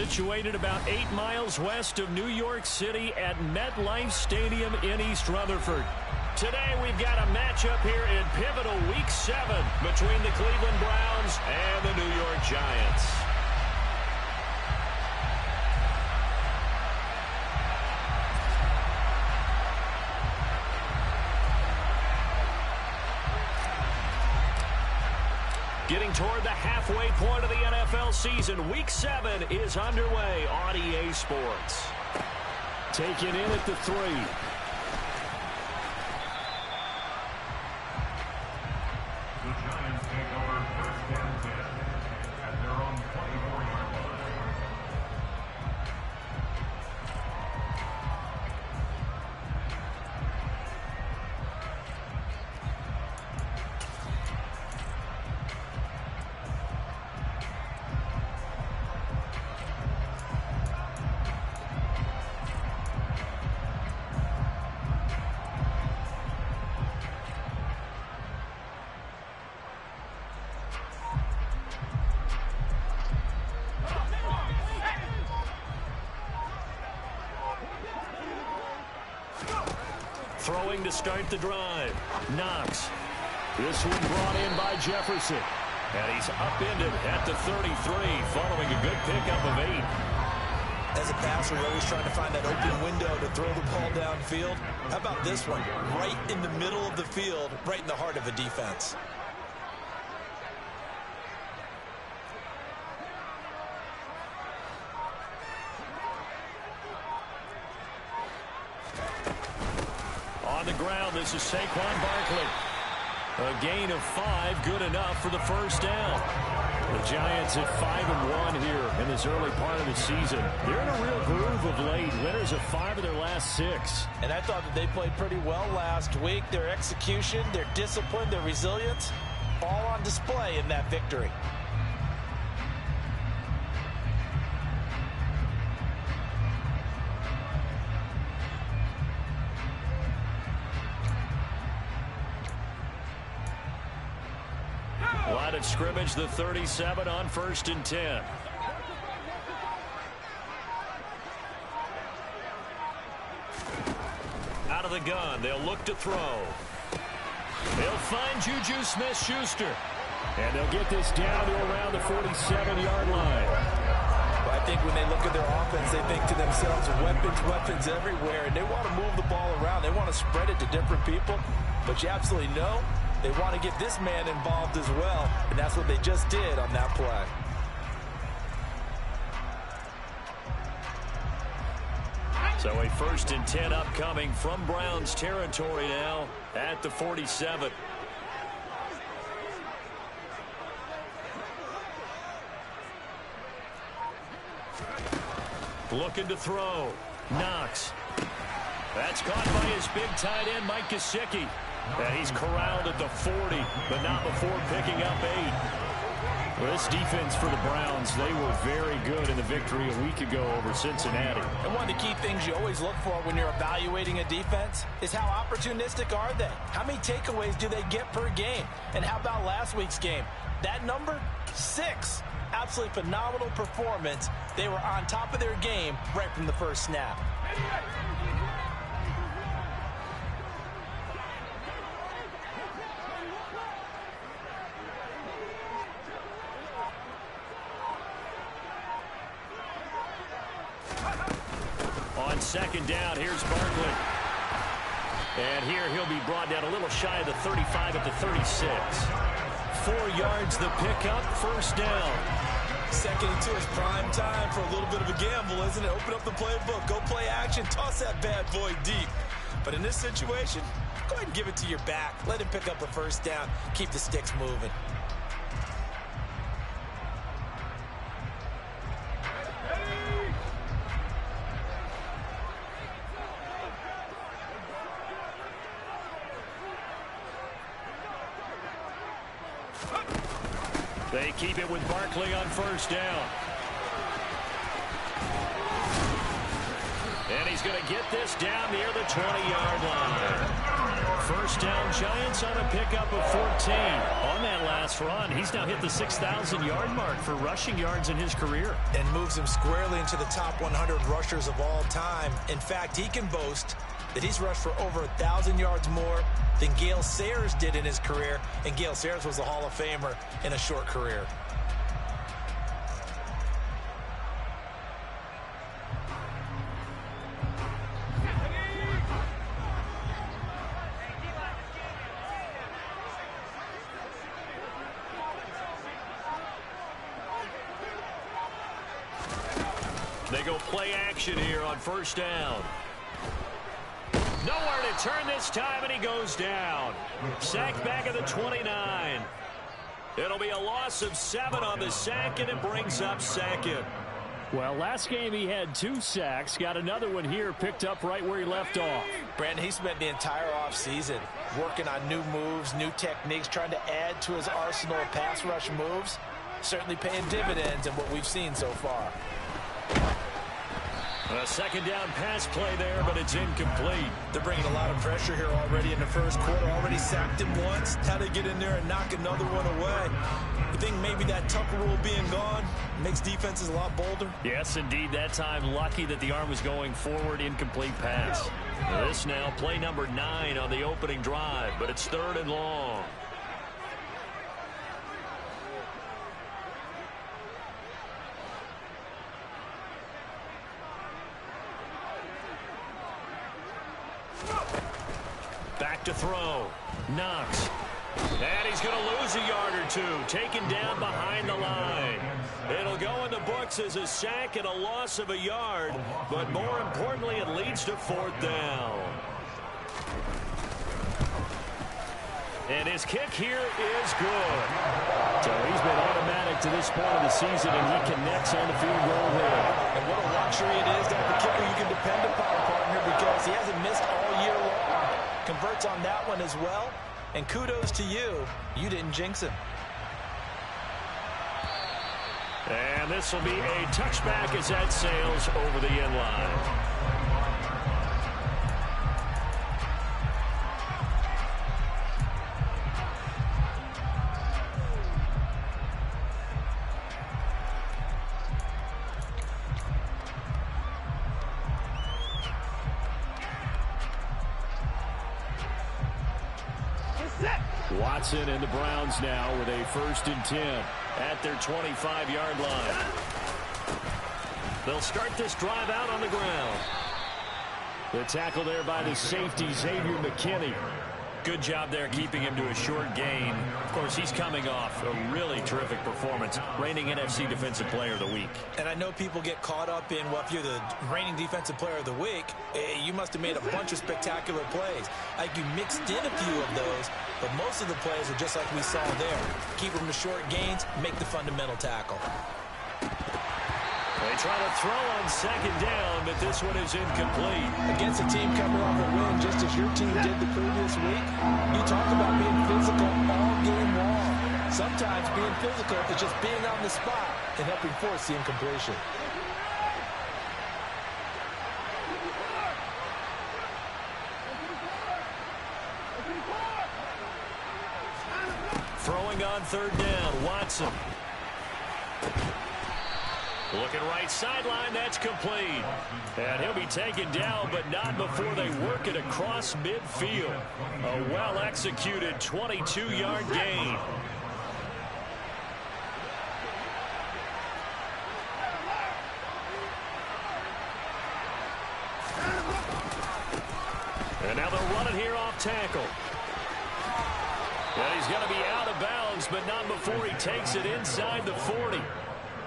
situated about 8 miles west of New York City at MetLife Stadium in East Rutherford. Today we've got a matchup here in pivotal Week 7 between the Cleveland Browns and the New York Giants. Getting toward the halfway point of the NFL season, Week 7 is underway on EA Sports. Taken in at the 3. The Giants take over first and 10 at their own 24-yard line. Throwing to start the drive. Knox. This one brought in by Jefferson. And he's upended at the 33 following a good pickup of 8. As a passer, you're always trying to find that open window to throw the ball downfield. How about this one? Right in the middle of the field, right in the heart of a defense. On the ground, this is Saquon Barkley. A gain of 5, good enough for the first down. The Giants at 5-1 here in this early part of the season. They're in a real groove of late. Winners of 5 of their last 6. And I thought that they played pretty well last week. Their execution, their discipline, their resilience, all on display in that victory. Line of scrimmage, the 37 on 1st and 10. Out of the gun, they'll look to throw. They'll find Juju Smith-Schuster. And they'll get this down to around the 47-yard line. Well, I think when they look at their offense, they think to themselves, weapons everywhere, and they want to move the ball around. They want to spread it to different people, but you absolutely know they want to get this man involved as well, and that's what they just did on that play. So a 1st and 10 upcoming from Browns territory now at the 47. Looking to throw. Knox. That's caught by his big tight end, Mike Gesicki. And he's corralled at the 40, but not before picking up 8. Well, this defense for the Browns, they were very good in the victory a week ago over Cincinnati. And one of the key things you always look for when you're evaluating a defense is how opportunistic are they? How many takeaways do they get per game? And how about last week's game? That number, 6. Absolutely phenomenal performance. They were on top of their game right from the first snap. On 2nd down, here's Barkley. And here he'll be brought down a little shy of the 35 at the 36. 4 yards the pickup, 1st down. 2nd and 2 is prime time for a little bit of a gamble, isn't it? Open up the playbook, go play action, toss that bad boy deep. But in this situation, go ahead and give it to your back. Let him pick up a 1st down, keep the sticks moving. They keep it with Barkley on 1st down. And he's going to get this down near the 20-yard line. First down, Giants on a pickup of 14. On that last run, he's now hit the 6,000-yard mark for rushing yards in his career. And moves him squarely into the top 100 rushers of all time. In fact, he can boast that he's rushed for over 1,000 yards more than Gale Sayers did in his career. And Gale Sayers was a Hall of Famer in a short career. They go play action here on first down. Nowhere to turn this time, and he goes down. Sacked back at the 29. It'll be a loss of 7 on the sack, and it brings up second. Well, last game he had 2 sacks. Got another one here, picked up right where he left off. Brandon, he spent the entire offseason working on new moves, new techniques, trying to add to his arsenal of pass rush moves. Certainly paying dividends in what we've seen so far. A second down pass play there, but it's incomplete. They're bringing a lot of pressure here already in the first quarter. Already sacked him once. Now they get in there and knock another one away. You think maybe that Tucker rule being gone makes defenses a lot bolder? Yes, indeed. That time, lucky that the arm was going forward. Incomplete pass. This now, play number 9 on the opening drive, but it's 3rd and long. Back to throw. Knox. And he's going to lose a yard or 2. Taken down behind the line. It'll go in the books as a sack and a loss of a yard. But more importantly, it leads to 4th down. And his kick here is good. So he's been automatic to this point of the season, and he connects on the field goal there. And what a luxury it is to have a kicker you can depend upon, partner, because he hasn't missed all year long. Converts on that one as well. And kudos to you. You didn't jinx him. And this will be a touchback as that sails over the end line. Watson and the Browns now with a 1st and 10 at their 25-yard line. They'll start this drive out on the ground. The tackle there by the safety, Xavier McKinney. Good job there keeping him to a short gain. Of course, he's coming off a really terrific performance, reigning NFC Defensive Player of the Week. And I know people get caught up in, well, if you're the reigning Defensive Player of the Week, you must have made a bunch of spectacular plays. Like you mixed in a few of those, but most of the plays are just like we saw there. Keep them to short gains, make the fundamental tackle. They try to throw on 2nd down, but this one is incomplete. Against a team coming off a win, just as your team did the previous week, you talk about being physical all game long. Sometimes being physical is just being on the spot and helping force the incompletion. Throwing on 3rd down, Watson. Looking right sideline, that's complete. And he'll be taken down, but not before they work it across midfield. A well-executed 22-yard gain. And now they'll run it here off tackle. And he's going to be out of bounds, but not before he takes it inside the 40.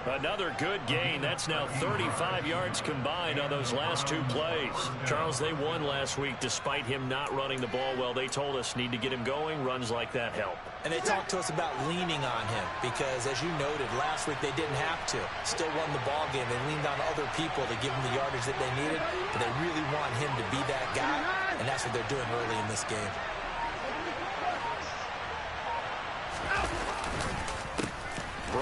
Another good gain. That's now 35 yards combined on those last 2 plays. Charles, they won last week despite him not running the ball well. They told us need to get him going. Runs like that help. And they talked to us about leaning on him because, as you noted, last week they didn't have to. Still won the ball game. They leaned on other people to give them the yardage that they needed, but they really want him to be that guy, and that's what they're doing early in this game.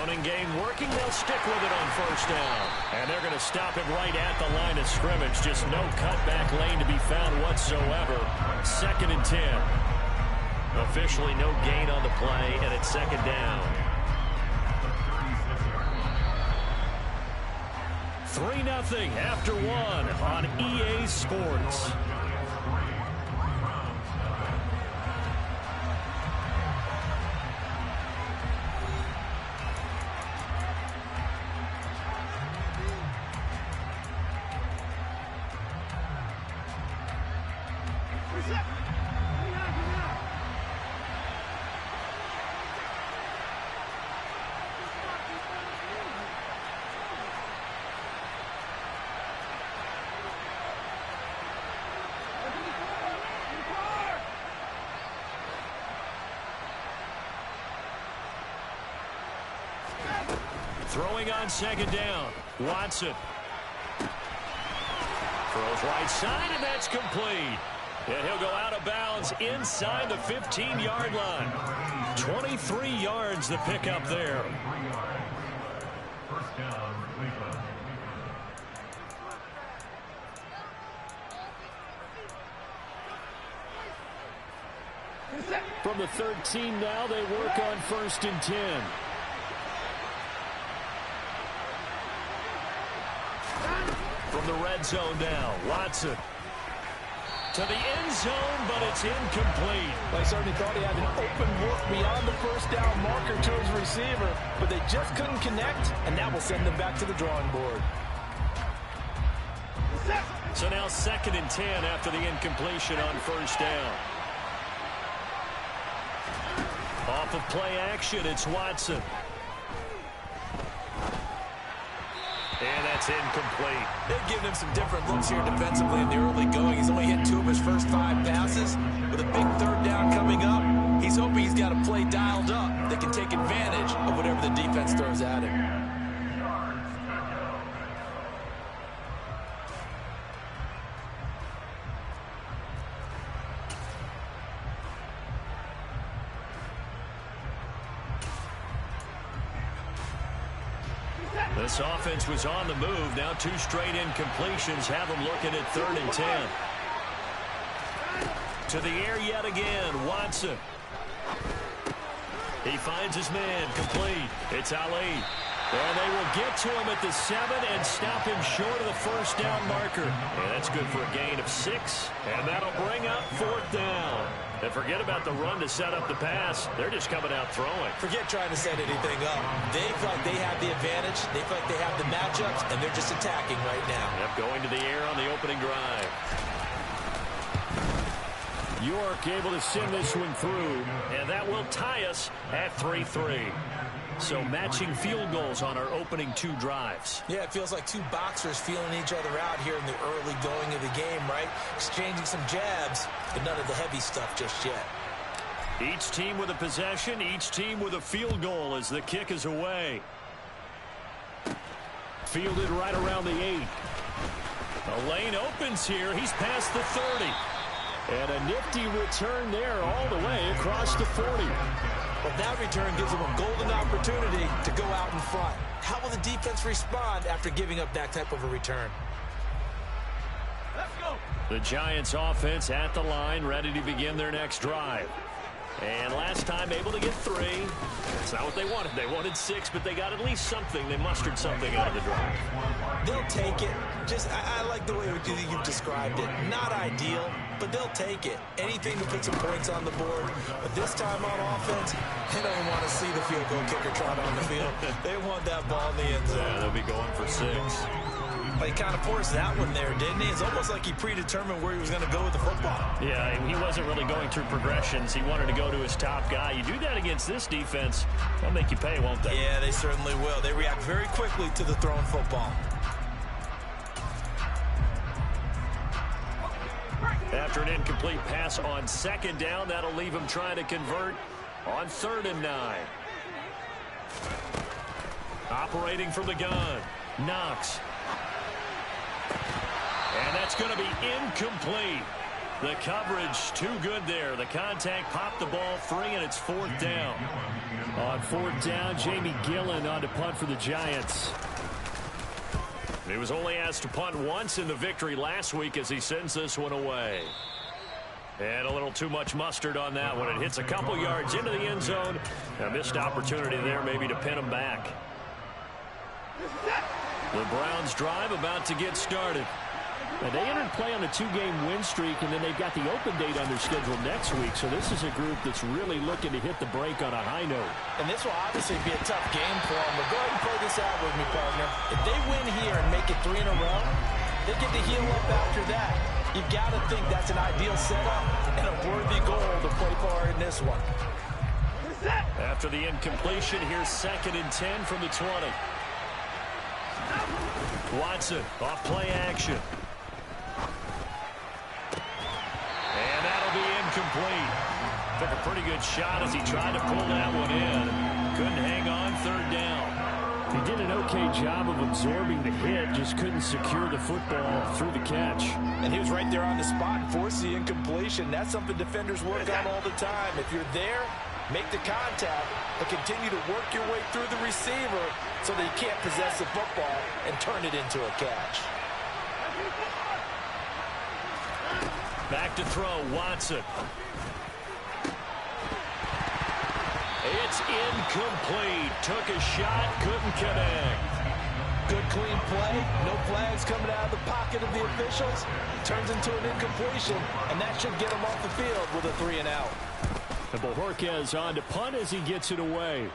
Running game working. They'll stick with it on first down. And they're going to stop him right at the line of scrimmage. Just no cutback lane to be found whatsoever. 2nd and 10. Officially no gain on the play, and it's 2nd down. 3-0 after 1 on EA Sports. Throwing on 2nd down. Watson. Throws right side, and that's complete. And he'll go out of bounds inside the 15-yard line. 23 yards the pickup there. First down, Cleveland. From the 13 now, they work on 1st and 10. From the red zone now, Watson. To the end zone, but it's incomplete. I certainly thought he had an open look beyond the first down marker to his receiver, but they just couldn't connect, and that will send them back to the drawing board. So now 2nd and 10 after the incompletion on first down. Off of play action, it's Watson. And that's incomplete. They've given him some different looks here defensively in the early going. He's only hit 2 of his first 5 passes. With a big 3rd down coming up, he's hoping he's got a play dialed up that can take advantage of whatever the defense throws at him. This offense was on the move. Now 2 straight incompletions have them looking at 3rd and 10. To the air yet again, Watson. He finds his man, complete. It's Ali. And they will get to him at the 7 and stop him short of the first down marker. And that's good for a gain of 6. And that'll bring up 4th down. And forget about the run to set up the pass. They're just coming out throwing. Forget trying to set anything up. They feel like they have the advantage. They feel like they have the matchups, and they're just attacking right now. Yep, going to the air on the opening drive. York able to send this one through, and that will tie us at 3-3. So matching field goals on our opening 2 drives. Yeah, it feels like 2 boxers feeling each other out here in the early going of the game, right? Exchanging some jabs, but none of the heavy stuff just yet. Each team with a possession, each team with a field goal as the kick is away. fielded right around the 8. The lane opens here. He's past the 30. And a nifty return there all the way across the 40. Well, that return gives them a golden opportunity to go out in front. How will the defense respond after giving up that type of a return? Let's go. The Giants offense at the line, ready to begin their next drive. And last time able to get 3. That's not what they wanted. They wanted 6, but they got at least something. They mustered something out of the drive. They'll take it. I like the way you described it. Not ideal, but they'll take it. Anything to put some points on the board. But this time on offense, they don't want to see the field goal kicker trot on the field. They want that ball in the end zone. Yeah, they'll be going for 6. Well, he kind of forced that one there, didn't he? It's almost like he predetermined where he was going to go with the football. Yeah, he wasn't really going through progressions. He wanted to go to his top guy. You do that against this defense, they'll make you pay, won't they? Yeah, they certainly will. They react very quickly to the thrown football. After an incomplete pass on 2nd down, that'll leave him trying to convert on 3rd and 9. Operating from the gun, Knox. And that's going to be incomplete. The coverage too good there. The contact popped the ball free, and it's 4th down. On 4th down, Jamie Gillen on to punt for the Giants. He was only asked to punt once in the victory last week as he sends this one away. And a little too much mustard on that one. It hits a couple yards into the end zone. A missed opportunity there maybe to pin him back. The Browns drive about to get started. And they entered play on a 2-game win streak, and then they've got the open date on their schedule next week. So this is a group that's really looking to hit the break on a high note. And this will obviously be a tough game for them. But go ahead and play this out with me, partner. If they win here and make it 3 in a row, they get to heal up after that. You've got to think that's an ideal setup and a worthy goal to play for in this one. After the incompletion, here's 2nd and 10 from the 20. Watson off play action. And that'll be incomplete. Took a pretty good shot as he tried to pull that one in. Couldn't hang on 3rd down. He did an okay job of absorbing the hit, just couldn't secure the football through the catch. And he was right there on the spot and forced the incompletion. That's something defenders work on all the time. If you're there, make the contact, but continue to work your way through the receiver so that you can't possess the football and turn it into a catch. Back to throw, Watson. It's incomplete. Took a shot, couldn't connect. Good clean play. No flags coming out of the pocket of the officials. Turns into an incompletion, and that should get him off the field with a 3 and out. And Bojorquez on to punt as he gets it away.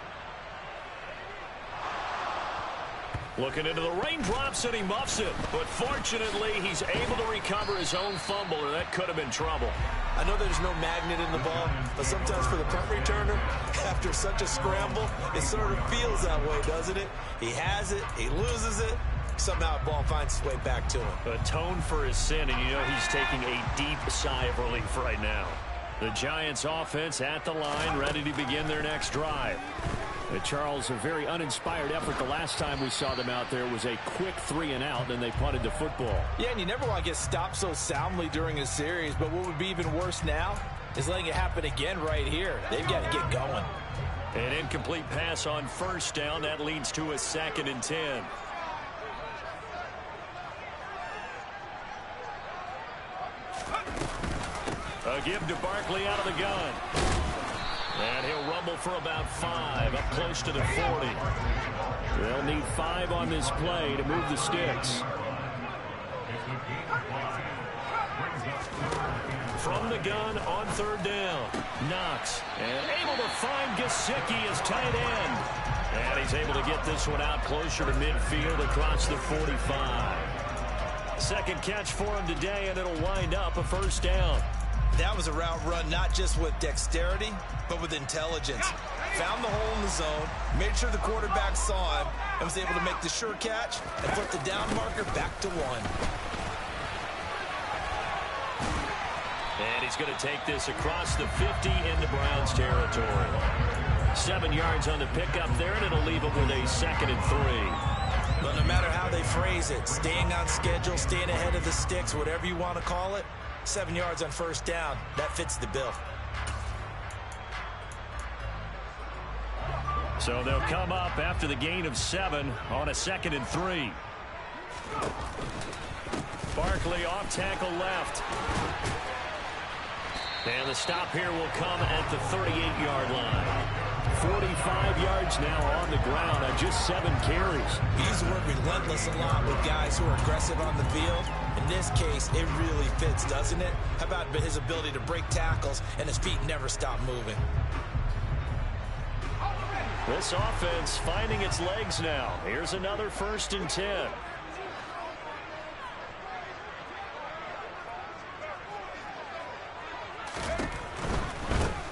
Looking into the raindrops, and he muffs it. But fortunately, he's able to recover his own fumble, or that could have been trouble. I know there's no magnet in the ball, but sometimes for the punt returner, after such a scramble, it sort of feels that way, doesn't it? He has it, he loses it, somehow the ball finds its way back to him. Atone for his sin, and you know he's taking a deep sigh of relief right now. The Giants offense at the line, ready to begin their next drive. Charles, a very uninspired effort the last time we saw them out there was a quick 3 and out, and they punted the football. Yeah, and you never want to get stopped so soundly during a series, but what would be even worse now is letting it happen again right here. They've got to get going. An incomplete pass on 1st down. That leads to a 2nd and 10. A give to Barkley out of the gun. And he'll rumble for about 5, up close to the 40. They'll need 5 on this play to move the sticks. From the gun on 3rd down. Knox. And able to find Gesicki as tight end. And he's able to get this one out closer to midfield across the 45. 2nd catch for him today, and it'll wind up a 1st down. That was a route run not just with dexterity, but with intelligence. Found the hole in the zone, made sure the quarterback saw him, and was able to make the sure catch and put the down marker back to 1. And he's going to take this across the 50 into Browns territory. 7 yards on the pickup there, and it'll leave him with a 2nd and 3. But no matter how they phrase it, staying on schedule, staying ahead of the sticks, whatever you want to call it, 7 yards on 1st down, that fits the bill. So they'll come up after the gain of 7 on a 2nd and 3. Barkley off tackle left. And the stop here will come at the 38-yard line. 45 yards now on the ground on just 7 carries. He's worked relentless a lot with guys who are aggressive on the field. In this case, it really fits, doesn't it? How about his ability to break tackles and his feet never stop moving? This offense finding its legs now. Here's another 1st and 10.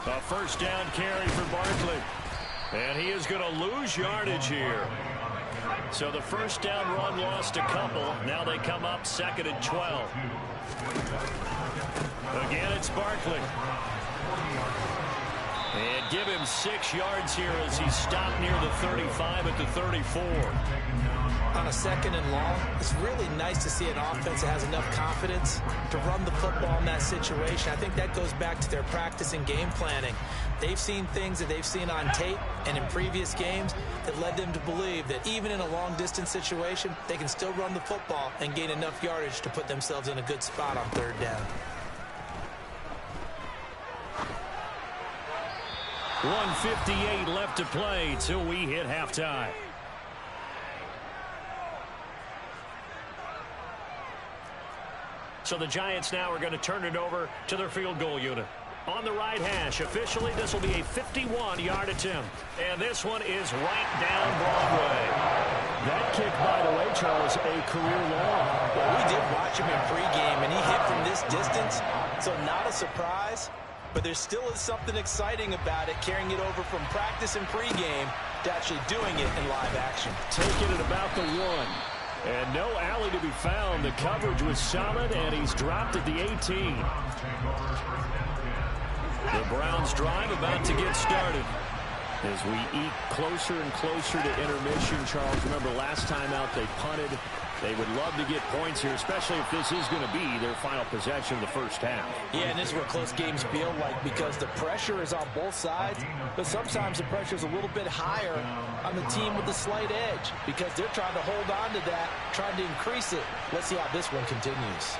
A 1st down carry for Barkley. And he is going to lose yardage here. So the 1st down run lost a couple. Now they come up 2nd and 12. Again, it's Barkley. And give him 6 yards here as he stopped near the 35 at the 34. On a 2nd and long, it's really nice to see an offense that has enough confidence to run the football in that situation. I think that goes back to their practice and game planning. They've seen things that they've seen on tape and in previous games that led them to believe that even in a long-distance situation, they can still run the football and gain enough yardage to put themselves in a good spot on 3rd down. 1:58 left to play till we hit halftime. So the Giants now are going to turn it over to their field goal unit. On the right hash, officially, this will be a 51-yard attempt. And this one is right down Broadway. That kick, by the way, Charles, a career long. Well, we did watch him in pregame, and he hit from this distance, so not a surprise. But there still is something exciting about it, carrying it over from practice and pregame to actually doing it in live action. Taking it about the 1. And no alley to be found. The coverage was solid, and he's dropped at the 18. The Browns drive about to get started. As we eat closer and closer to intermission, Charles, remember last time out they punted. They would love to get points here, especially if this is going to be their final possession of the first half. Yeah, and this is what close games feel like because the pressure is on both sides, but sometimes the pressure is a little bit higher on the team with the slight edge because they're trying to hold on to that, trying to increase it. Let's see how this one continues.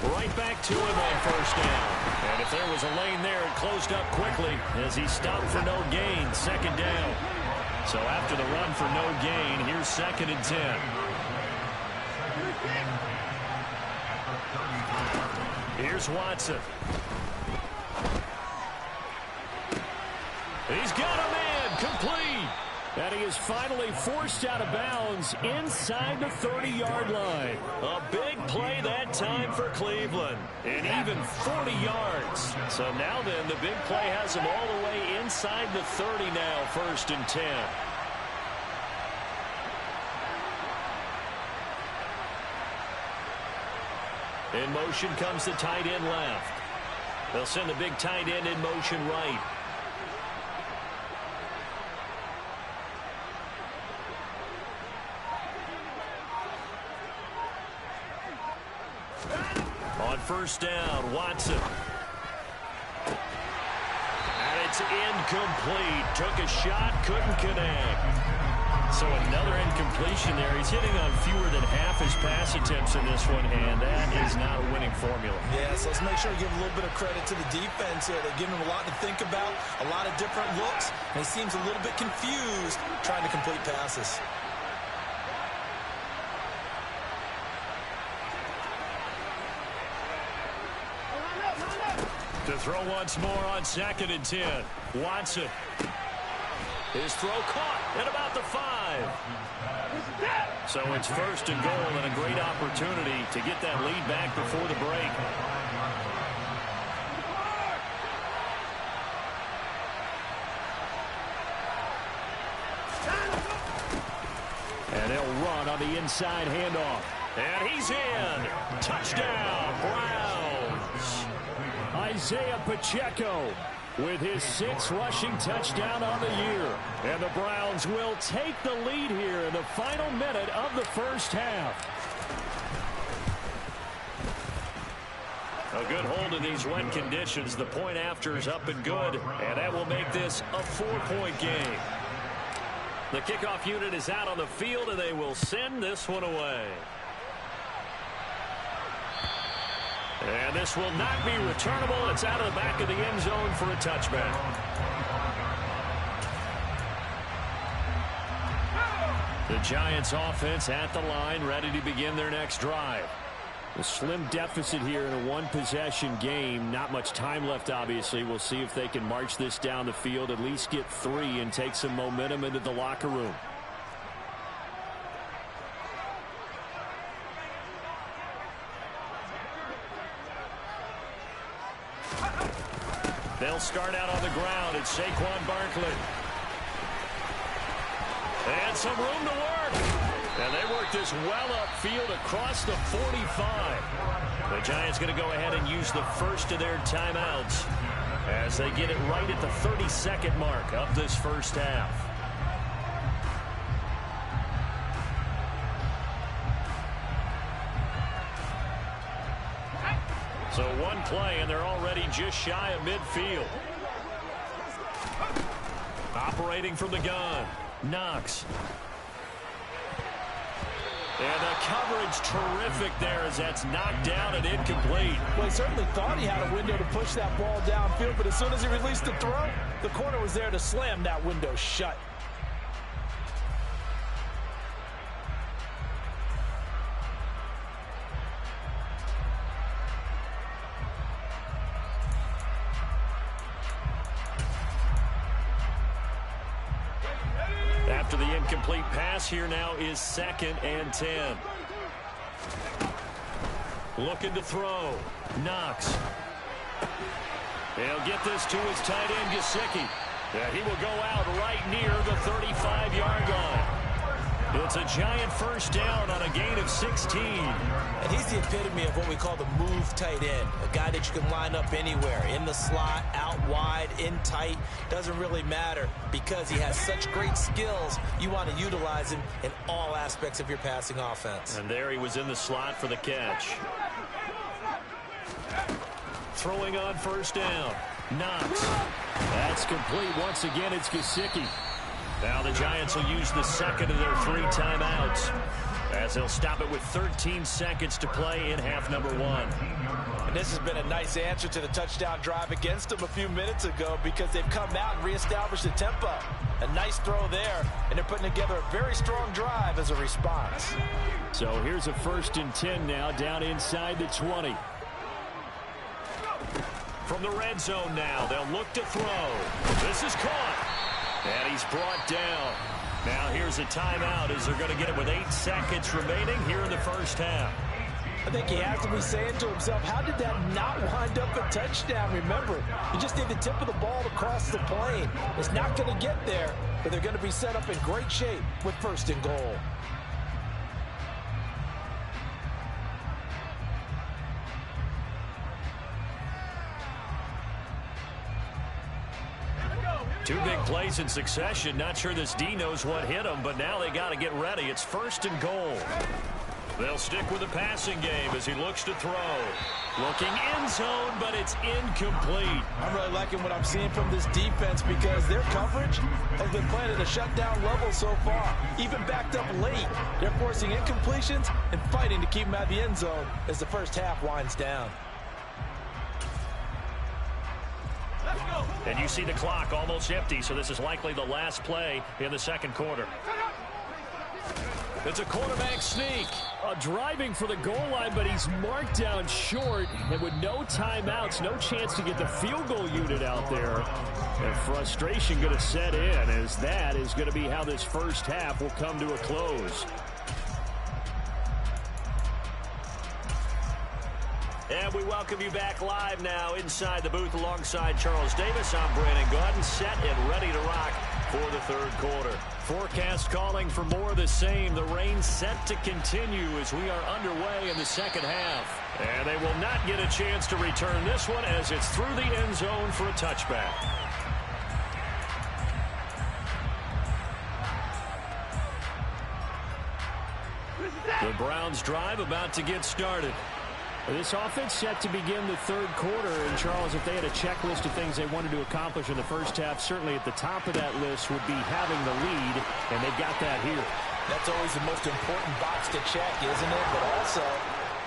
Right back to him on 1st down. And if there was a lane there, it closed up quickly as he stopped for no gain. 2nd down. So after the run for no gain, here's 2nd and 10. Here's Watson. He's got a man complete. And he is finally forced out of bounds inside the 30-yard line. A big play that time for Cleveland. And even 40 yards. So now then, the big play has him all the way inside the 30 now, 1st and 10. In motion comes the tight end left. They'll send the big tight end in motion right. On 1st down, Watson. And it's incomplete. Took a shot, couldn't connect. So another incompletion there. He's hitting on fewer than half his pass attempts in this one, and that is not a winning formula. Yeah, so let's make sure we give a little bit of credit to the defense here. They're giving him a lot to think about, a lot of different looks, and he seems a little bit confused trying to complete passes. To throw once more on 2nd and 10. Watson. His throw caught at about the 5. So it's 1st and goal and a great opportunity to get that lead back before the break. And they'll run on the inside handoff. And he's in. Touchdown, Browns. Isaiah Pacheco with his 6th rushing touchdown on the year. And the Browns will take the lead here in the final minute of the first half. A good hold in these wet conditions. The point after is up and good, and that will make this a 4-point game. The kickoff unit is out on the field, and they will send this one away. And this will not be returnable. It's out of the back of the end zone for a touchback. The Giants offense at the line, ready to begin their next drive. A slim deficit here in a one-possession game. Not much time left, obviously. We'll see if they can march this down the field, at least get 3 and take some momentum into the locker room. They'll start out on the ground. It's Saquon Barkley. And some room to work. And they work this well upfield across the 45. The Giants going to go ahead and use the first of their timeouts as they get it right at the 32nd mark of this first half. So one play, and they're already just shy of midfield. Operating from the gun, Knox. And the coverage terrific there as that's knocked down and incomplete. Well, he certainly thought he had a window to push that ball downfield, but as soon as he released the throw, the corner was there to slam that window shut. After the incomplete pass, here now is 2nd and 10. Looking to throw. Knox. He'll get this to his tight end, Gesicki. Yeah, he will go out right near the 35-yard line. It's a Giant first down on a gain of 16. And he's the epitome of what we call the move tight end. A guy that you can line up anywhere. In the slot, out wide, in tight. Doesn't really matter because he has such great skills. You want to utilize him in all aspects of your passing offense. And there he was in the slot for the catch. Throwing on first down. Knox. That's complete. Once again, it's Gesicki. Now the Giants will use the second of their 3 timeouts as they'll stop it with 13 seconds to play in half number 1. And this has been a nice answer to the touchdown drive against them a few minutes ago because they've come out and reestablished the tempo. A nice throw there, and they're putting together a very strong drive as a response. So here's a 1st and 10 now down inside the 20. From the red zone now, they'll look to throw. This is caught. And he's brought down. Now here's a timeout as they're going to get it with 8 seconds remaining here in the first half. I think he has to be saying to himself, how did that not wind up a touchdown? Remember, you just need the tip of the ball to cross the plane. It's not going to get there, but they're going to be set up in great shape with 1st and goal. Two big plays in succession. Not sure this D knows what hit him, but now they got to get ready. It's 1st and goal. They'll stick with the passing game as he looks to throw. Looking end zone, but it's incomplete. I'm really liking what I'm seeing from this defense because their coverage has been playing at a shutdown level so far. Even backed up late, they're forcing incompletions and fighting to keep them out of the end zone as the first half winds down. And you see the clock almost empty, so this is likely the last play in the 2nd quarter. It's a quarterback sneak. Driving for the goal line, but he's marked down short. And with no timeouts, no chance to get the field goal unit out there. And frustration going to set in as that is going to be how this first half will come to a close. And we welcome you back live now inside the booth alongside Charles Davis. I'm Brandon Gaudin, set and ready to rock for the 3rd quarter. Forecast calling for more of the same. The rain set to continue as we are underway in the 2nd half. And they will not get a chance to return this one as it's through the end zone for a touchback. The Browns drive about to get started. This offense set to begin the 3rd quarter. And, Charles, if they had a checklist of things they wanted to accomplish in the first half, certainly at the top of that list would be having the lead, and they've got that here. That's always the most important box to check, isn't it? But also,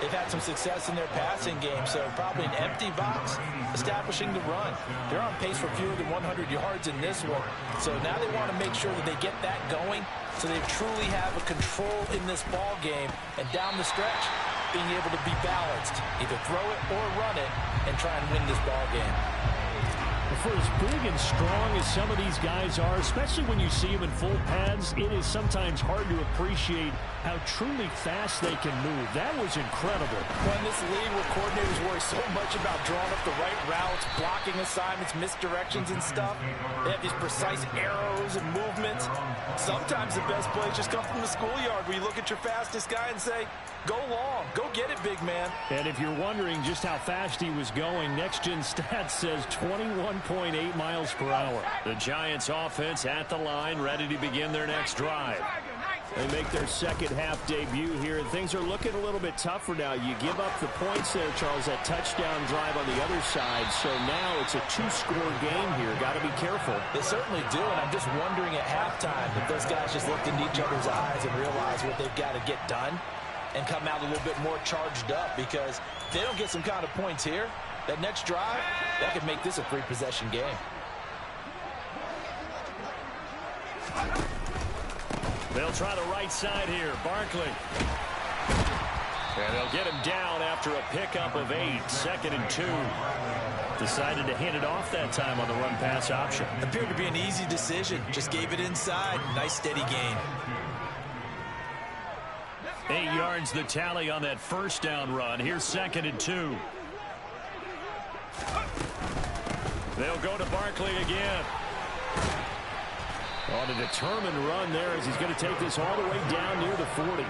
they've had some success in their passing game, so probably an empty box, establishing the run. They're on pace for fewer than 100 yards in this one. So now they want to make sure that they get that going so they truly have a control in this ball game. And down the stretch, being able to be balanced, either throw it or run it, and try and win this ball game. For as big and strong as some of these guys are, especially when you see them in full pads, it is sometimes hard to appreciate how truly fast they can move. That was incredible. Well, in this league where coordinators worry so much about drawing up the right routes, blocking assignments, misdirections and stuff, they have these precise arrows and movements. Sometimes the best plays just come from the schoolyard where you look at your fastest guy and say, go long, go get it, big man. And if you're wondering just how fast he was going, Next Gen Stats says 21.8 miles per hour. The Giants offense at the line, ready to begin their next drive. They make their second half debut here, and things are looking a little bit tougher now. You give up the points there, Charles, that touchdown drive on the other side. So now it's a two-score game here. Got to be careful. They certainly do, and I'm just wondering at halftime if those guys just looked into each other's eyes and realized what they've got to get done and come out a little bit more charged up, because if they don't get some kind of points here, that next drive, that could make this a three-possession game. They'll try the right side here. Barkley. And they'll get him down after a pickup of 8. 2nd and 2. Decided to hand it off that time on the run-pass option. Appeared to be an easy decision. Just gave it inside. Nice, steady gain. 8 yards the tally on that first down run. Here's 2nd and 2. They'll go to Barkley again. On a determined run there as he's going to take this all the way down near the 40.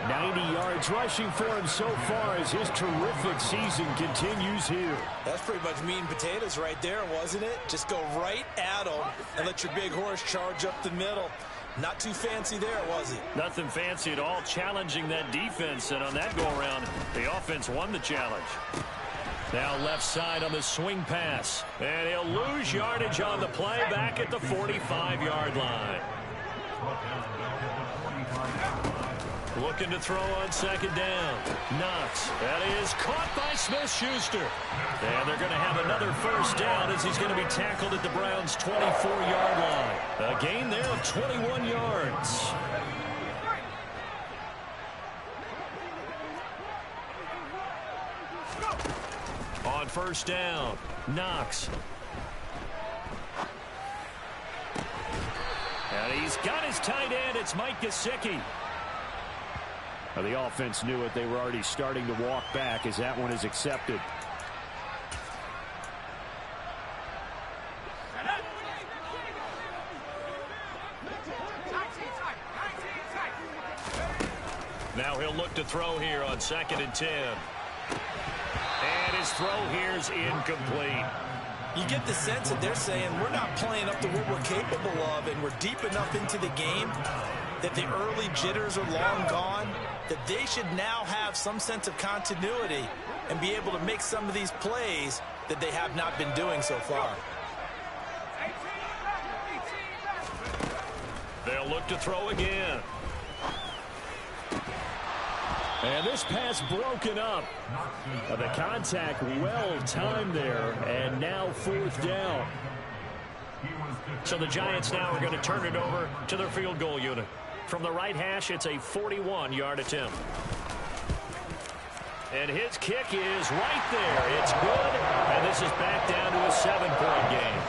90 yards rushing for him so far as his terrific season continues here. That's pretty much meat and potatoes right there, wasn't it? Just go right at him and let your big horse charge up the middle. Not too fancy there, was it? Nothing fancy at all, challenging that defense, and on that go-around, the offense won the challenge. Now left side on the swing pass. And he'll lose yardage on the play back at the 45-yard line. Looking to throw on 2nd down. Knox. That is caught by Smith-Schuster. And they're going to have another first down as he's going to be tackled at the Browns' 24-yard line. A gain there of 21 yards. On first down, Knox. And he's got his tight end. It's Mike Gesicki. Well, the offense knew it. They were already starting to walk back as that one is accepted. Now he'll look to throw here on 2nd and 10. And his throw here is incomplete. You get the sense that they're saying we're not playing up to what we're capable of, and we're deep enough into the game that the early jitters are long gone, that they should now have some sense of continuity and be able to make some of these plays that they have not been doing so far. They'll look to throw again. And this pass broken up. The contact well timed there, and now 4th down. So the Giants now are going to turn it over to their field goal unit. From the right hash, it's a 41-yard attempt. And his kick is right there. It's good, and this is back down to a 7-point game.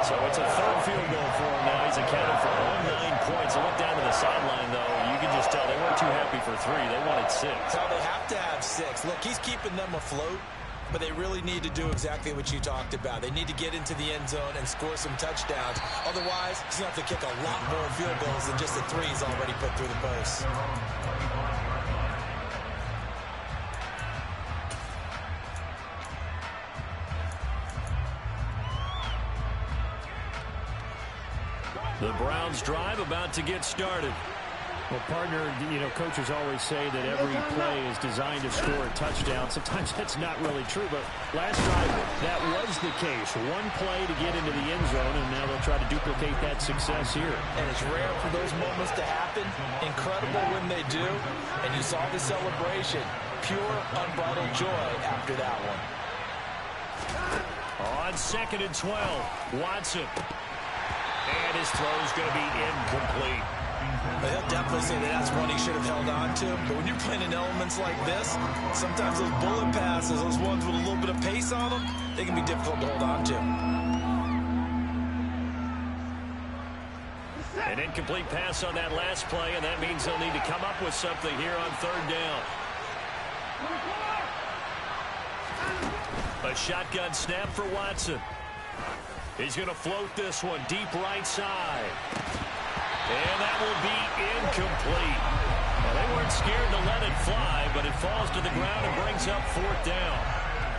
So it's a third field goal for him now. He's accounted for all 9 points. I look down to the sideline, though. You can just tell they weren't too happy for 3. They wanted 6. Well, they have to have 6. Look, he's keeping them afloat, but they really need to do exactly what you talked about. They need to get into the end zone and score some touchdowns. Otherwise, he's going to have to kick a lot more field goals than just the 3 he's already put through the posts. The Browns drive about to get started. Well, partner, coaches always say that every play is designed to score a touchdown. Sometimes that's not really true, but last drive, that was the case. One play to get into the end zone, and now they'll try to duplicate that success here. And it's rare for those moments to happen. Incredible when they do. And you saw the celebration. Pure, unbridled joy after that one. On 2nd and 12, Watson. And his throw's going to be incomplete. They'll definitely say that that's one he should have held on to. But when you're playing in elements like this, sometimes those bullet passes, those ones with a little bit of pace on them, they can be difficult to hold on to. An incomplete pass on that last play, and that means they'll need to come up with something here on 3rd down. A shotgun snap for Watson. He's going to float this one deep right side. And that that will be incomplete. Well, they weren't scared to let it fly, but it falls to the ground and brings up 4th down.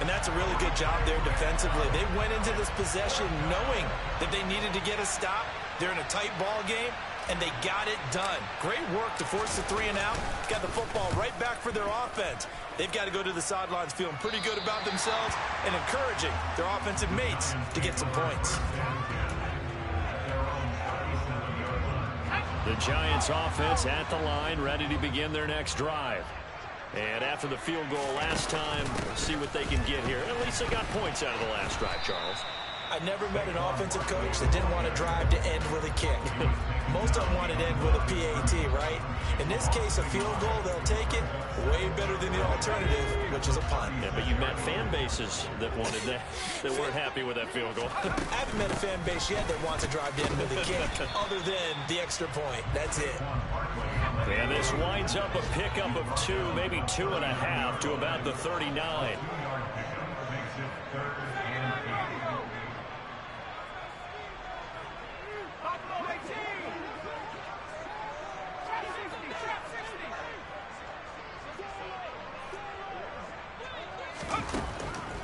And that's a really good job there defensively. They went into this possession knowing that they needed to get a stop. They're in a tight ball game, and they got it done. Great work to force the 3 and out. Got the football right back for their offense. They've got to go to the sidelines feeling pretty good about themselves and encouraging their offensive mates to get some points. The Giants offense at the line, ready to begin their next drive. And after the field goal last time, we'll see what they can get here. At least they got points out of the last drive, Charles. I never met an offensive coach that didn't want to drive to end with a kick. Most of them wanted to end with a PAT, right? In this case, a field goal, they'll take it way better than the alternative, which is a punt. Yeah, but you met fan bases that wanted that weren't happy with that field goal. I haven't met a fan base yet that wants to drive to end with a kick other than the extra point. That's it. And this winds up a pickup of 2, maybe 2.5 to about the 39.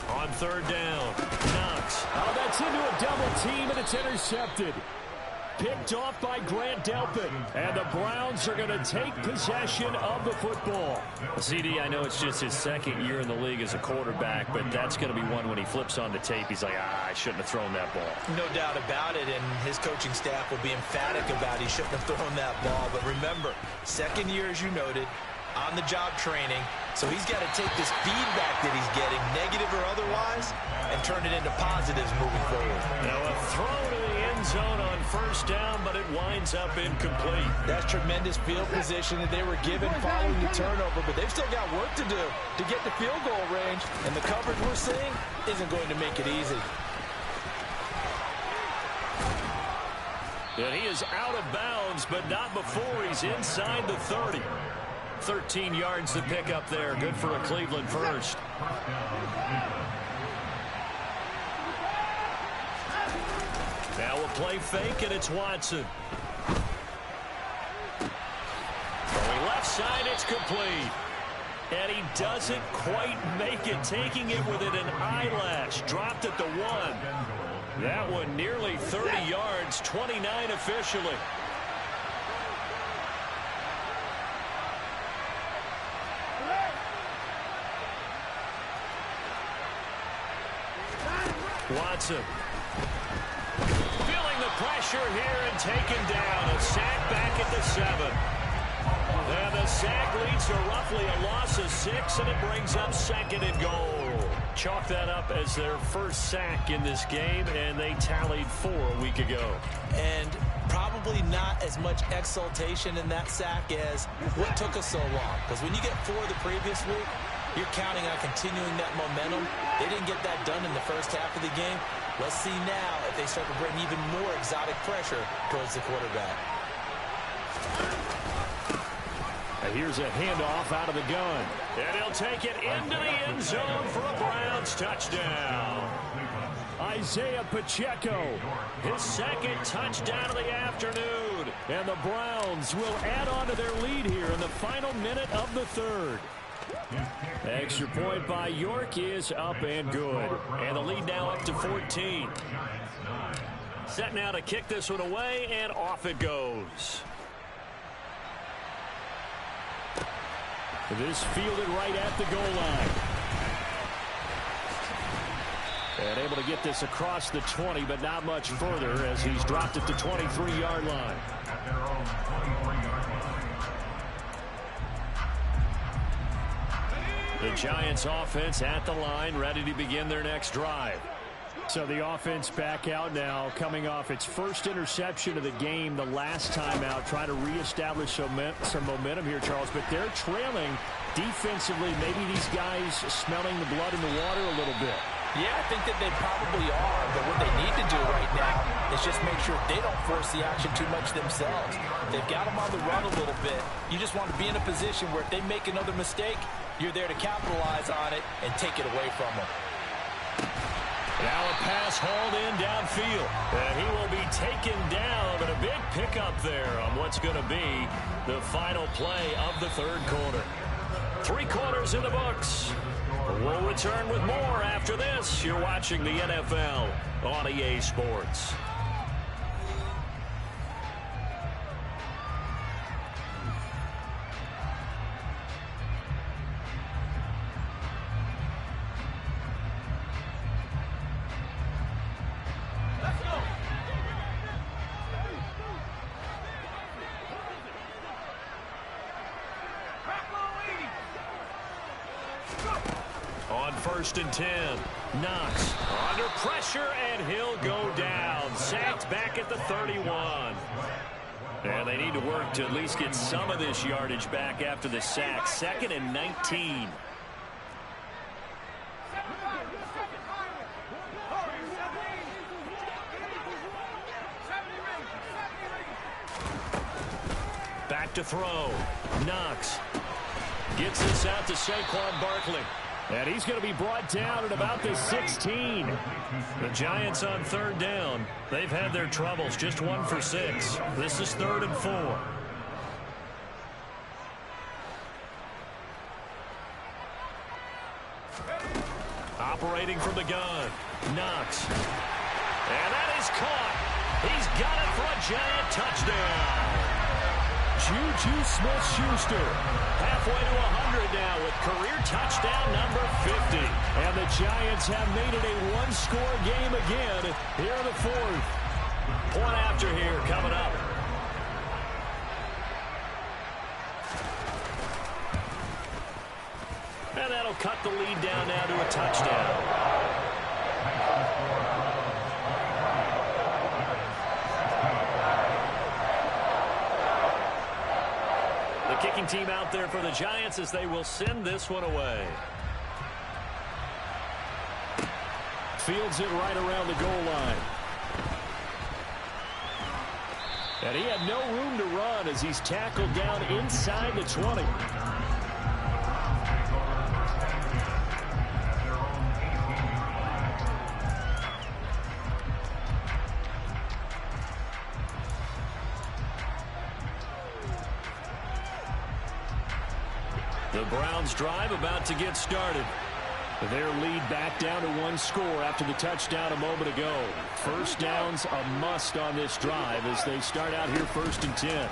On 3rd down, Knox. Oh, that's into a double team, and it's intercepted. Picked off by Grant Delpit. And the Browns are going to take possession of the football. CD, I know it's just his 2nd year in the league as a quarterback, but that's going to be one when he flips on the tape. He's like, I shouldn't have thrown that ball. No doubt about it, and his coaching staff will be emphatic about he shouldn't have thrown that ball. But remember, 2nd year, as you noted, on-the-job training. So he's got to take this feedback that he's getting, negative or otherwise, and turn it into positives moving forward. Now a throw to the end zone on 1st down, but it winds up incomplete. That's tremendous field position that they were given following the turnover, but they've still got work to do to get the field goal range, and the coverage we're seeing isn't going to make it easy. And he is out of bounds, but not before he's inside the 30. 13 yards to pick up there. Good for a Cleveland first. Now we'll play fake, and it's Watson. Going left side, it's complete. And he doesn't quite make it, taking it within an eyelash. Dropped at the 1. That one nearly 30 yards, 29 officially. Watson feeling the pressure here and taken down. A sack back at the 7. And the sack leads to roughly a loss of 6, and it brings up 2nd and goal. Chalk that up as their first sack in this game, and they tallied 4 a week ago. And probably not as much exultation in that sack as what took us so long. Because when you get 4 the previous week, you're counting on continuing that momentum. They didn't get that done in the first half of the game. Let's see now if they start to bring even more exotic pressure towards the quarterback. And here's a handoff out of the gun. And he'll take it into the end zone for a Browns touchdown. Isaiah Pacheco, His 2nd touchdown of the afternoon. and the Browns will add on to their lead here in the final minute of the 3rd. Extra point by York is up and good. And the lead now up to 14. Set now to kick this one away, and off it goes. This fielded right at the goal line. And able to get this across the 20, but not much further as he's dropped at the 23-yard line. At their own 24-yard line. The Giants offense at the line, ready to begin their next drive. So the offense back out now, coming off its first interception of the game the last time out, trying to reestablish some momentum here, Charles. But they're trailing defensively. Maybe these guys smelling the blood in the water a little bit. Yeah, I think that they probably are, but what they need to do right now is just make sure they don't force the action too much themselves. They've got them on the run a little bit. You just want to be in a position where if they make another mistake, you're there to capitalize on it and take it away from them. Now a pass hauled in downfield. And he will be taken down, but a big pickup there on what's going to be the final play of the third quarter. 3 quarters in the books. We'll return with more after this. You're watching the NFL on EA Sports. On 1st and 10, Knox under pressure, and he'll go down. Sacked back at the 31. And they need to work to at least get some of this yardage back after the sack. 2nd and 19. Back to throw. Knox gets this out to Saquon Barkley. And he's going to be brought down at about the 16. The Giants on 3rd down. They've had their troubles. Just 1 for 6. This is 3rd and 4. Operating from the gun. Knox. And that is caught. He's got it for a Giant touchdown. Juju Smith-Schuster Halfway to 100 now with career touchdown number 50. And the Giants have made it a one-score game again here in the 4th. Point after here coming up. And that'll cut the lead down now to a touchdown. Kicking team out there for the Giants as they will send this one away. Fields it right around the goal line. And he had no room to run as he's tackled down inside the 20. The Browns drive about to get started. Their lead back down to 1 score after the touchdown a moment ago. First down's a must on this drive as they start out here 1st and 10.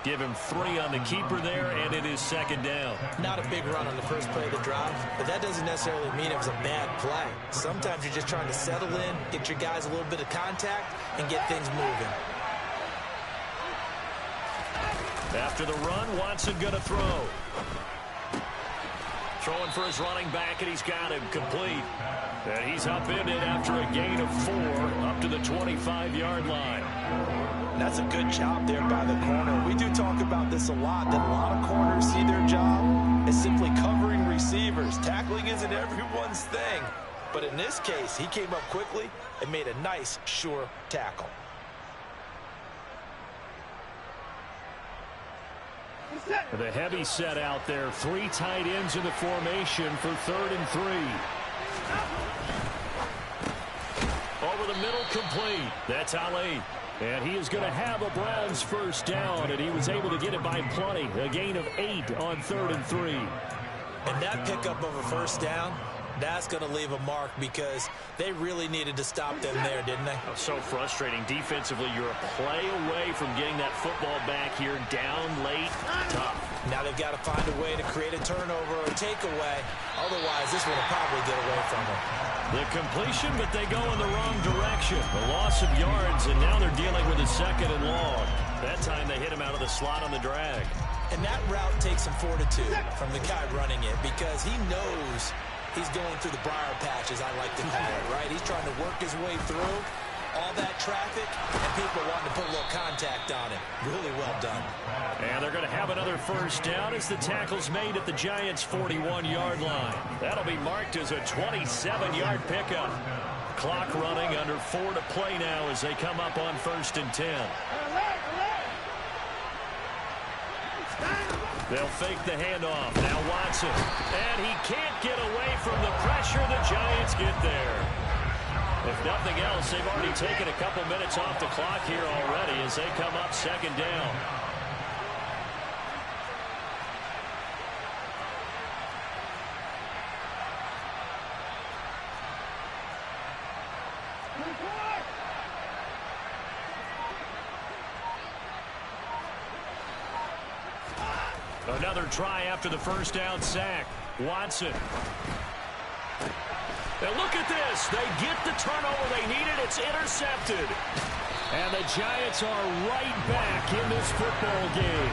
Give him 3 on the keeper there, and it is 2nd down. Not a big run on the first play of the drive, but that doesn't necessarily mean it was a bad play. Sometimes you're just trying to settle in, get your guys a little bit of contact, and get things moving. After the run, Watson going to throw. Throwing for his running back, and he's got him complete. And he's upended after a gain of 4 up to the 25-yard line. That's a good job there by the corner. We do talk about this a lot, that a lot of corners see their job as simply covering receivers. Tackling isn't everyone's thing. But in this case, he came up quickly and made a nice, sure tackle. The heavy set out there. 3 tight ends in the formation for 3rd and 3. Over the middle, complete. That's Ali. And he is going to have a Browns first down, and he was able to get it by plenty. A gain of 8 on 3rd and 3. And that pickup of a first down, that's going to leave a mark because they really needed to stop them there, didn't they? Oh, so frustrating. Defensively, you're a play away from getting that football back here down late. Tough. Now they've got to find a way to create a turnover or a takeaway. Otherwise, this one will probably get away from them. The completion, but they go in the wrong direction. A loss of yards, and now they're dealing with a 2nd and long. That time they hit him out of the slot on the drag. And that route takes some fortitude from the guy running it because he knows he's going through the briar patch, as I like to call it, right? He's trying to work his way through all that traffic, and people wanting to put a little contact on it. Really well done. And they're going to have another first down as the tackle's made at the Giants' 41-yard line. That'll be marked as a 27-yard pickup. Clock running, under 4 to play now as they come up on 1st and 10. They'll fake the handoff. Now Watson. And he can't get away from the pressure. The Giants get there. If nothing else, they've already taken a couple minutes off the clock here already as they come up second down. Another try after the first down sack. Watson. Now look at this. They get the turnover they needed. It's intercepted. And the Giants are right back in this football game.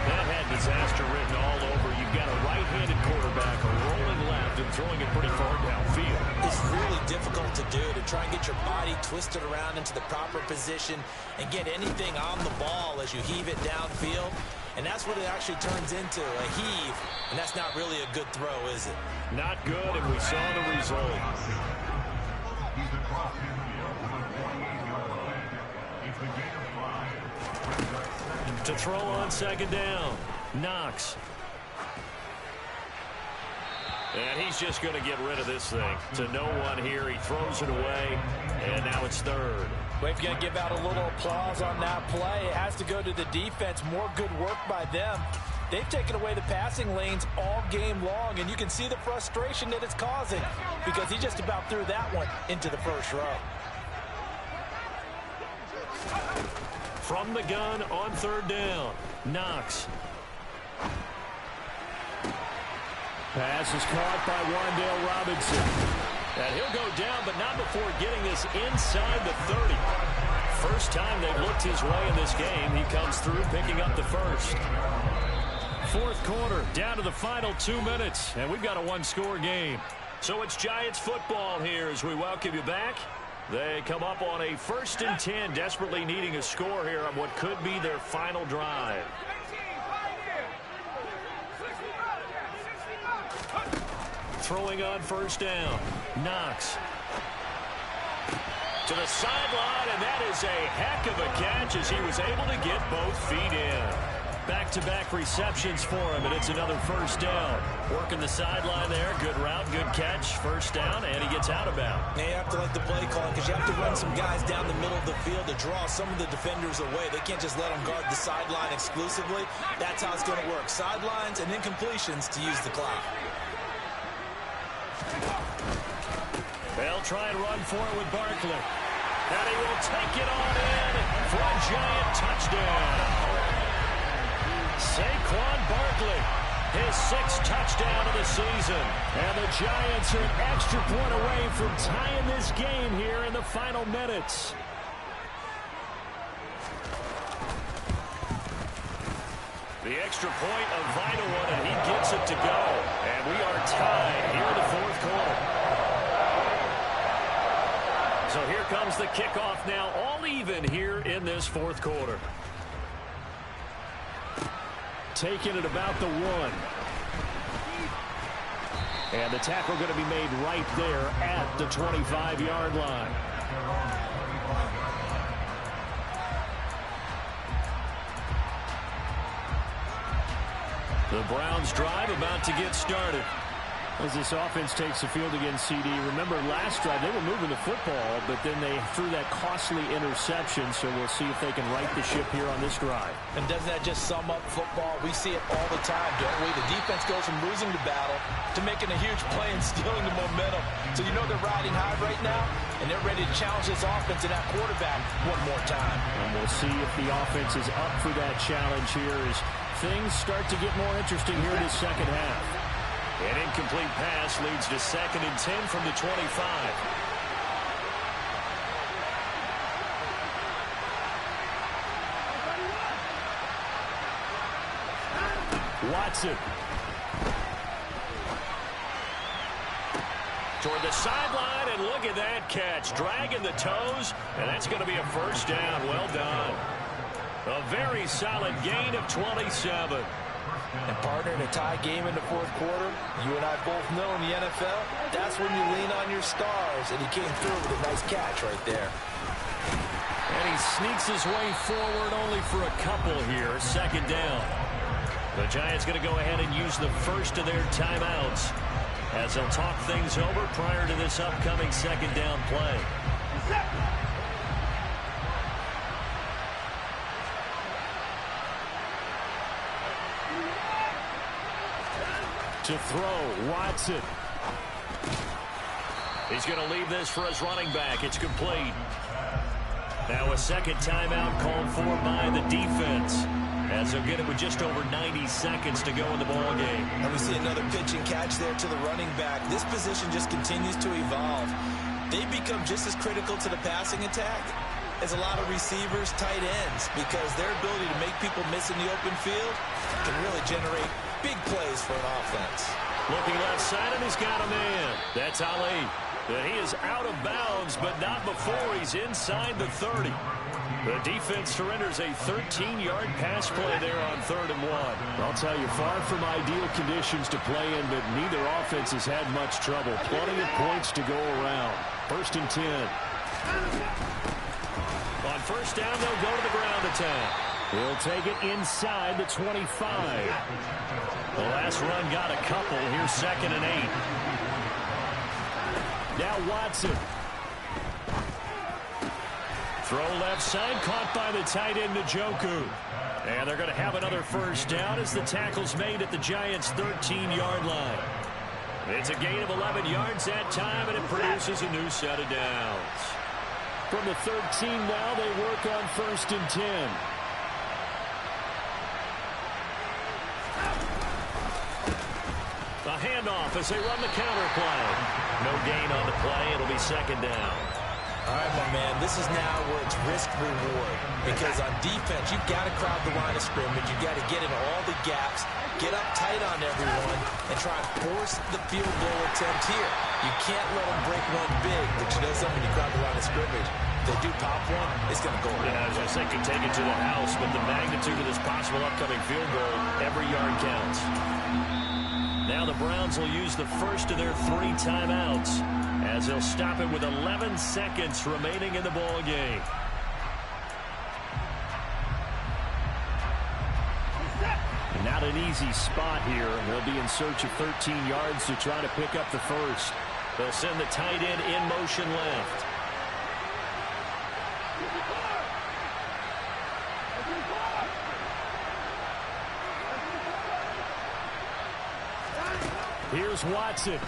That had disaster written all over. You've got a right-handed quarterback, a rolling left, and throwing it pretty far downfield. It's really difficult to do, to try and get your body twisted around into the proper position and get anything on the ball as you heave it downfield. And that's what it actually turns into, a heave. And that's not really a good throw, is it? Not good, and we saw the result. He's across midfield with a 28-yard leg. It's a gain of 5. To throw on second down. Knox. And he's just going to get rid of this thing. To no one here. He throws it away. And now it's third. Well, if you're going to give out a little applause on that play, it has to go to the defense. More good work by them. They've taken away the passing lanes all game long, and you can see the frustration that it's causing because he just about threw that one into the first row. From the gun on third down. Knox. Pass is caught by Wan'Dale Robinson. And he'll go down, but not before getting this inside the 30. First time they've looked his way in this game. He comes through picking up the first. Fourth quarter, down to the final 2 minutes, and we've got a one-score game. So it's Giants football here as we welcome you back. They come up on a 1st and 10, desperately needing a score here on what could be their final drive. Throwing on first down. Knox. To the sideline, and that is a heck of a catch as he was able to get both feet in. Back-to-back receptions for him, and it's another first down. Working the sideline there. Good route, good catch. First down, and he gets out of bounds. Now you have to like the play call because you have to run some guys down the middle of the field to draw some of the defenders away. They can't just let them guard the sideline exclusively. That's how it's going to work. Sidelines and incompletions to use the clock. They'll try and run for it with Barkley. And he will take it on in for a Giant touchdown. Saquon Barkley, his 6th touchdown of the season. And the Giants are an extra point away from tying this game here in the final minutes. The extra point, a vital one, and he gets it to go. And we are tied here in the fourth quarter. So here comes the kickoff now, all even here in this fourth quarter. Taking it about the 1. And the tackle going to be made right there at the 25-yard line. The Browns drive about to get started. As this offense takes the field against CD, remember last drive they were moving the football, but then they threw that costly interception, so we'll see if they can right the ship here on this drive. And doesn't that just sum up football? We see it all the time, don't we? The defense goes from losing the battle to making a huge play and stealing the momentum. So you know they're riding high right now, and they're ready to challenge this offense and that quarterback one more time. And we'll see if the offense is up for that challenge here as things start to get more interesting here in the second half. An incomplete pass leads to 2nd and 10 from the 25. Watson. Toward the sideline, and look at that catch. Dragging the toes, and that's going to be a first down. Well done. A very solid gain of 27. And partner, in a tie game in the fourth quarter, you and I both know in the NFL, that's when you lean on your stars, and he came through with a nice catch right there. And he sneaks his way forward only for a couple here. Second down. The Giants going to go ahead and use the first of their timeouts as they'll talk things over prior to this upcoming second down play. To throw, Watson. He's going to leave this for his running back. It's complete. Now a second timeout called for by the defense, as they'll get it with just over 90 seconds to go in the ball game. And we see another pitch and catch there to the running back. This position just continues to evolve. They become just as critical to the passing attack as a lot of receivers, tight ends, because their ability to make people miss in the open field can really generate big plays for an offense. Looking left side, and he's got a man. That's Ali. He is out of bounds, but not before he's inside the 30. The defense surrenders a 13-yard pass play there on 3rd and 1. I'll tell you, far from ideal conditions to play in, but neither offense has had much trouble. Plenty of points to go around. 1st and 10. On first down, they'll go to the ground attack. He'll take it inside the 25. The last run got a couple. Here's 2nd and 8. Now Watson. Throw left side, caught by the tight end, Njoku. And they're going to have another first down as the tackle's made at the Giants' 13-yard line. It's a gain of 11 yards that time, and it produces a new set of downs. From the 13 now, they work on 1st and 10. A handoff as they run the counter play. No gain on the play. It'll be 2nd down. All right, my man, this is now where it's risk-reward. Because on defense, you've got to crowd the line of scrimmage. You've got to get into all the gaps, get up tight on everyone, and try and force the field goal attempt here. You can't let them break one big, but you know something, you crowd the line of scrimmage. If they do pop one, it's going to go around. Yeah, I was going to say, can take it to the house, but the magnitude of this possible upcoming field goal, every yard counts. Now the Browns will use the first of their 3 timeouts as they'll stop it with 11 seconds remaining in the ball game. Not an easy spot here. They'll be in search of 13 yards to try to pick up the first. They'll send the tight end in motion left. Here's Watson.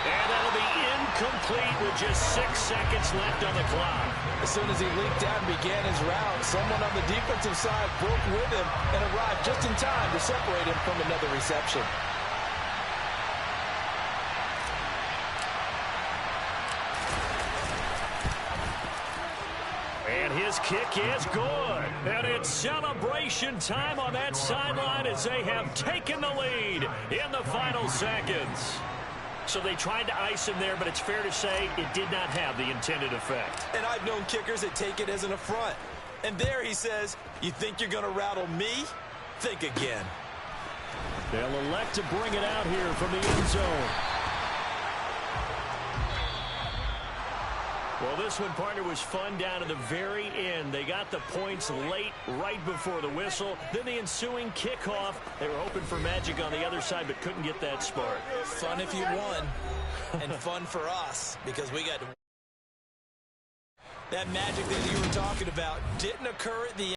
And that'll be incomplete with just 6 seconds left on the clock. As soon as he leaped out and began his route, someone on the defensive side broke with him and arrived just in time to separate him from another reception. And his kick is good. And it's celebration time on that sideline as they have taken the lead in the final seconds. So they tried to ice him there, but it's fair to say it did not have the intended effect. And I've known kickers that take it as an affront. And there he says, you think you're going to rattle me? Think again. They'll elect to bring it out here from the end zone. Well, this one, partner, was fun down to the very end. They got the points late, right before the whistle. Then the ensuing kickoff. They were hoping for magic on the other side, but couldn't get that spark. Fun if you won, and fun for us, because we got that magic that you were talking about didn't occur at the end.